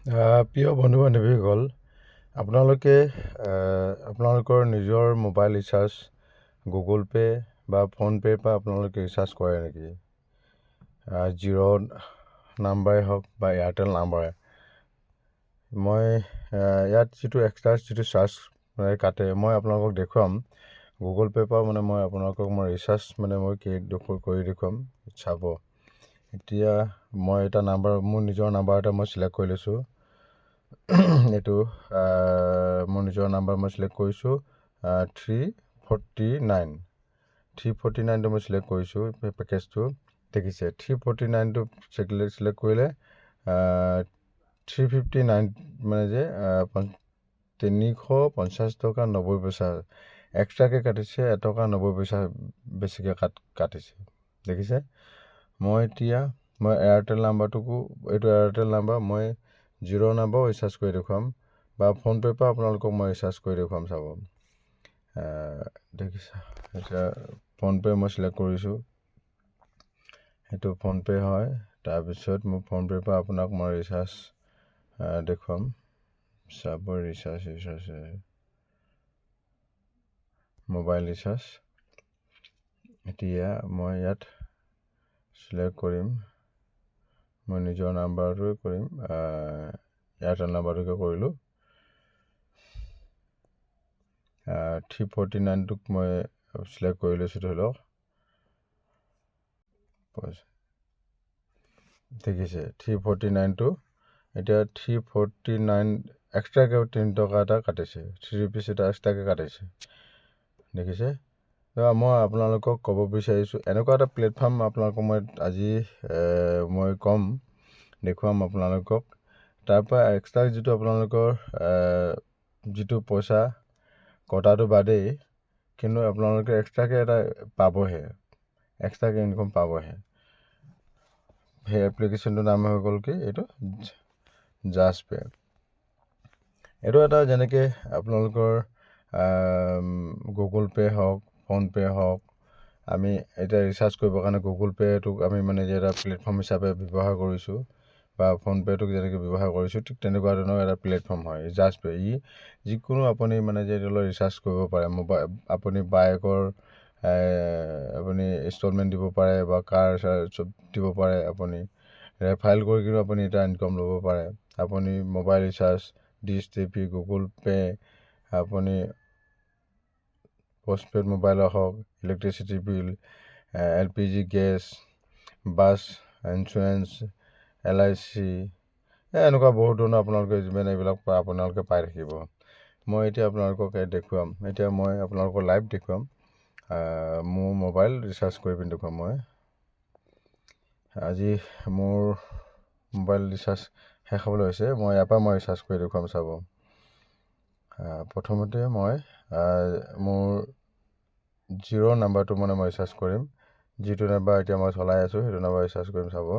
প্ৰিয় বন্ধু বান্ধৱীসকল, আপোনালোকে আপোনালোকৰ নিজৰ মোবাইল ৰিচাৰ্জ গুগল পে' বা ফোনপে'ৰ পৰা আপোনালোকে ৰিচাৰ্জ কৰে নেকি? জিৰ' নাম্বাৰে হওক বা এয়াৰটেল নাম্বাৰে। মই ইয়াত যিটো এক্সট্ৰা যিটো চাৰ্জ কাটে, মই আপোনালোকক দেখুৱাম। গুগল পে'ৰ পৰা মই আপোনালোকক ৰিচাৰ্জ মই কৰি দেখুৱাম, চাব। এতিয়া মই এটা নাম্বাৰ, মোৰ নিজৰ নাম্বাৰ এটা মই চিলেক্ট কৰি লৈছোঁ। এইটো মোৰ নিজৰ নাম্বাৰ মই চিলেক্ট কৰিছোঁ 349টো মই চিলেক্ট কৰিছোঁ। পেকেজটো দেখিছে, 349টো চিলেক্ট কৰিলে 359 যে 350 টকা 90 পইচা এক্সট্ৰাকৈ কাটিছে। 1 টকা 90 পইচা বেছিকৈ কাটিছে, দেখিছে। মই এয়াৰটেল নাম্বাৰটোকো, এইটো এয়াৰটেল নাম্বাৰ, মই জিৰ' নাম্বাৰো ৰিচাৰ্জ কৰি দেখুৱাম বা ফোনপে'ৰ পৰা আপোনালোকক মই ৰিচাৰ্জ কৰি দেখুৱাম, চাব। দেখিছা, এতিয়া ফোনপে' মই চিলেক্ট কৰিছোঁ। সেইটো ফোনপে' হয়। তাৰপিছত মোৰ ফোনপে'ৰ পৰা আপোনাক মই ৰিচাৰ্জ দেখুৱাম, চাব। Recharge mobile recharge. এতিয়া মই ইয়াত চিলেক্ট কৰিম, মই নিজৰ নাম্বাৰটোৱে কৰিম, এয়াৰটেল নাম্বাৰটোকে কৰিলোঁ। 349টোক মই চিলেক্ট কৰি লৈছোঁ, ধৰি লওক। দেখিছে 349টো, এতিয়া 349 এক্সট্ৰাকৈ 3 টকা এটা কাটিছে, 3 ৰুপিজ এটা এক্সট্ৰাকৈ কাটিছে, দেখিছে। মই আপোনালোকক ক'ব বিচাৰিছোঁ, এনেকুৱা এটা প্লেটফৰ্ম আপোনালোকক মই আজি মই ক'ম, দেখুৱাম আপোনালোকক। তাৰপৰা এক্সট্ৰা যিটো আপোনালোকৰ যিটো পইচা কটাটো বাদেই, কিন্তু আপোনালোকে এক্সট্ৰাকৈ এটা পাবহে, এক্সট্ৰাকৈ ইনকম পাবহে। সেই এপ্লিকেশ্যনটোৰ নাম হৈ গ'ল কি, এইটো জাষ্ট পে'। এইটো এটা যেনেকৈ আপোনালোকৰ গুগল পে' হওক, ফোনপে' হওক, আমি এতিয়া ৰিচাৰ্জ কৰিবৰ কাৰণে গুগল পে'টোক আমি যে এটা প্লেটফৰ্ম হিচাপে ব্যৱহাৰ কৰিছোঁ, বা ফোনপে'টোক যেনেকৈ ব্যৱহাৰ কৰিছোঁ, ঠিক তেনেকুৱা ধৰণৰ এটা প্লেটফৰ্ম হয় জাষ্ট পে'। যিকোনো আপুনি যে ৰিচাৰ্জ কৰিব পাৰে। আপুনি বাইকৰ আপুনি ইনষ্টলমেণ্ট দিব পাৰে, বা কাৰ চব দিব পাৰে। আপুনি ৰেফাইল কৰি কিনে আপুনি এটা ইনকম ল'ব পাৰে। আপুনি mobile recharge, dish TV, Google pay', আপুনি পষ্টপেইড মোবাইলৰ হওক, electricity bill, LPG gas, bus insurance, LIC, এনেকুৱা বহুত ধৰণৰ আপোনালোকে এইবিলাক আপোনালোকে পাই থাকিব। মই এতিয়া আপোনালোকক দেখুৱাম। এতিয়া মই আপোনালোকৰ লাইভ দেখুৱাম, মোৰ মোবাইল ৰিচাৰ্জ কৰি পিনি দেখুৱাম। মই আজি মোৰ মোবাইল ৰিচাৰ্জ শেষ হ'বলৈ হৈছে। মই ইয়াৰ পৰা ৰিচাৰ্জ কৰি দেখুৱাম, চাব। প্ৰথমতে মই মোৰ জিৰ' নাম্বাৰটো মই ৰিচাৰ্জ কৰিম। যিটো নাম্বাৰ এতিয়া মই চলাই আছোঁ, সেইটো নাম্বাৰ ৰিচাৰ্জ কৰিম, চাব।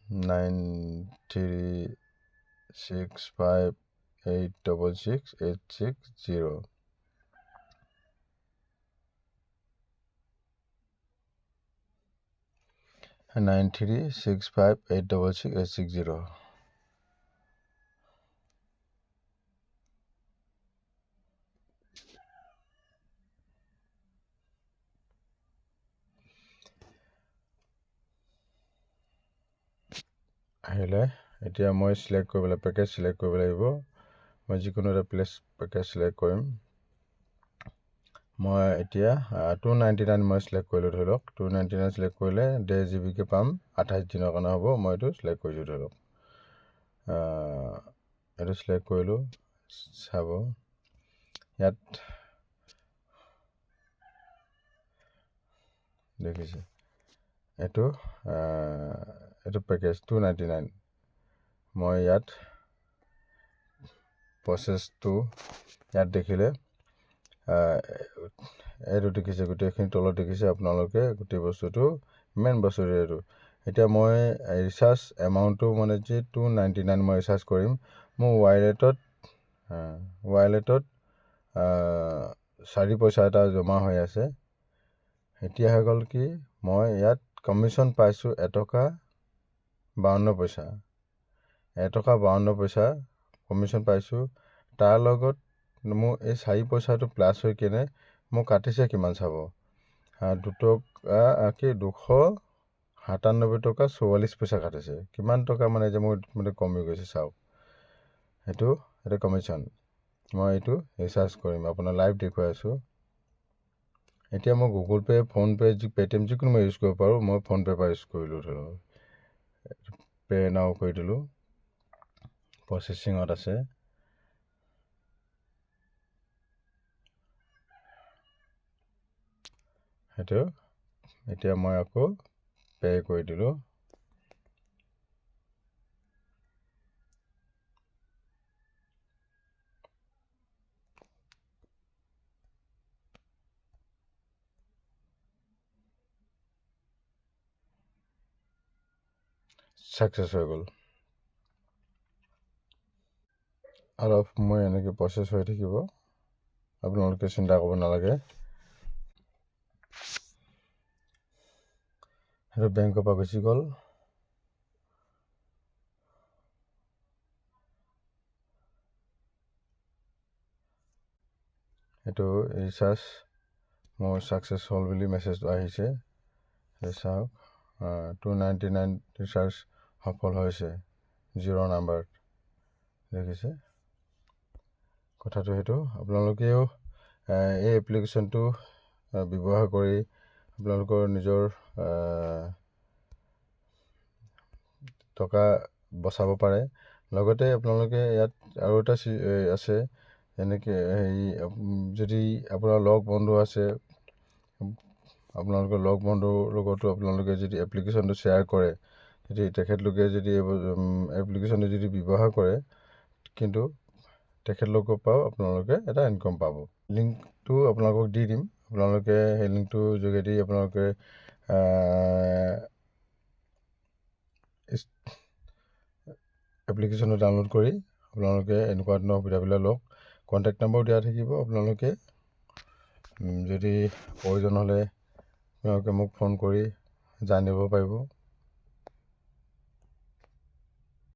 9365866860, 9365866860। আহিলে, এতিয়া মই চিলেক্ট কৰিবলৈ, পেকেজ চিলেক্ট কৰিব লাগিব। মই যিকোনো এটা পেকেজ চিলেক্ট কৰিম। মই এতিয়া 299 মই চিলেক্ট কৰিলোঁ, ধৰি লওক। 299 চিলেক্ট কৰিলে 1.5 GBকৈ পাম, 28 দিনৰ কাৰণে হ'ব। মই এইটো চিলেক্ট কৰিছোঁ, ধৰি লওক। এইটো চিলেক্ট কৰিলোঁ, চাব। ইয়াত দেখিছে, এইটো পেকেজ 299। মই ইয়াত প্ৰচেছটো ইয়াত দেখিলে, এইটো দেখিছে, গোটেইখিনি তলত দেখিছে আপোনালোকে, গোটেই বস্তুটো মেইন বস্তুটো এইটো। এতিয়া মই ৰিচাৰ্জ এমাউণ্টটো যে 299 মই ৰিচাৰ্জ কৰিম। মোৰ ৱালেটত 4 পইচা এটা জমা হৈ আছে। এতিয়া হৈ গ'ল কি, মই ইয়াত কমিশ্যন পাইছোঁ 1 টকা 52 পইচা। টকা কমিশ্যন পাইছোঁ। তাৰ লগত মোৰ এই 4 পইচাটো প্লাছ হৈ কিনে মোক কাটিছে কিমান চাব, 297 টকা 44 পইচা কাটিছে। কিমান টকা মানে যে মোৰ কমি গৈছে চাওক, সেইটো কমিশ্যন। মই এইটো ৰিচাৰ্জ কৰিম, আপোনাৰ লাইভ দেখুৱাই আছোঁ। এতিয়া মই গুগল পে', ফোনপে', পে'টিএম যিকোনো মই ইউজ কৰিব পাৰোঁ। মই ফোনপে' পৰা ইউজ কৰিলোঁ, ধৰক পে' নাও কৰি দিলোঁ, প্ৰচেচিঙত আছে। সেইটো এতিয়া মই আকৌ পে' কৰি দিলোঁ। ছাকচেছ হৈ গ'ল। অলপ সময় এনেকৈ প্ৰচেছ হৈ থাকিব, আপোনালোকে চিন্তা কৰিব নালাগে। সেইটো বেংকৰ পৰা গুচি গ'ল। এইটো ৰিচাৰ্জ মোৰ ছাকচেছ হ'ল বুলি মেছেজটো আহিছে। চাওক, 299 ৰিচাৰ্জ সফল হৈছে 0 নাম্বাৰত, দেখিছে কথাটো। সেইটো আপোনালোকেও এই এপ্লিকেশ্যনটো ব্যৱহাৰ কৰি আপোনালোকৰ নিজৰ টকা বচাব পাৰে। লগতে আপোনালোকে ইয়াত আৰু এটা আছে, এনেকৈ যদি আপোনাৰ লগ বন্ধু আছে, আপোনালোকৰ লগ বন্ধুৰ লগতো আপোনালোকে যদি এপ্লিকেশ্যনটো শ্বেয়াৰ কৰে, যদি তেখেতলোকে যদি এপ্লিকেশ্যনটো যদি ব্যৱহাৰ কৰে, কিন্তু তেখেতলোকৰ পৰাও আপোনালোকে এটা ইনকম পাব। লিংকটো আপোনালোকক দি দিম, আপোনালোকে সেই লিংকটোৰ যোগেদি আপোনালোকে এপ্লিকেশ্যনটো ডাউনলোড কৰি আপোনালোকে এনেকুৱা ধৰণৰ সুবিধাবিলাক লওক। কণ্টেক্ট নম্বৰ দিয়া থাকিব, আপোনালোকে যদি প্ৰয়োজন হ'লে আপোনালোকে মোক ফোন কৰি জানিব পাৰিব।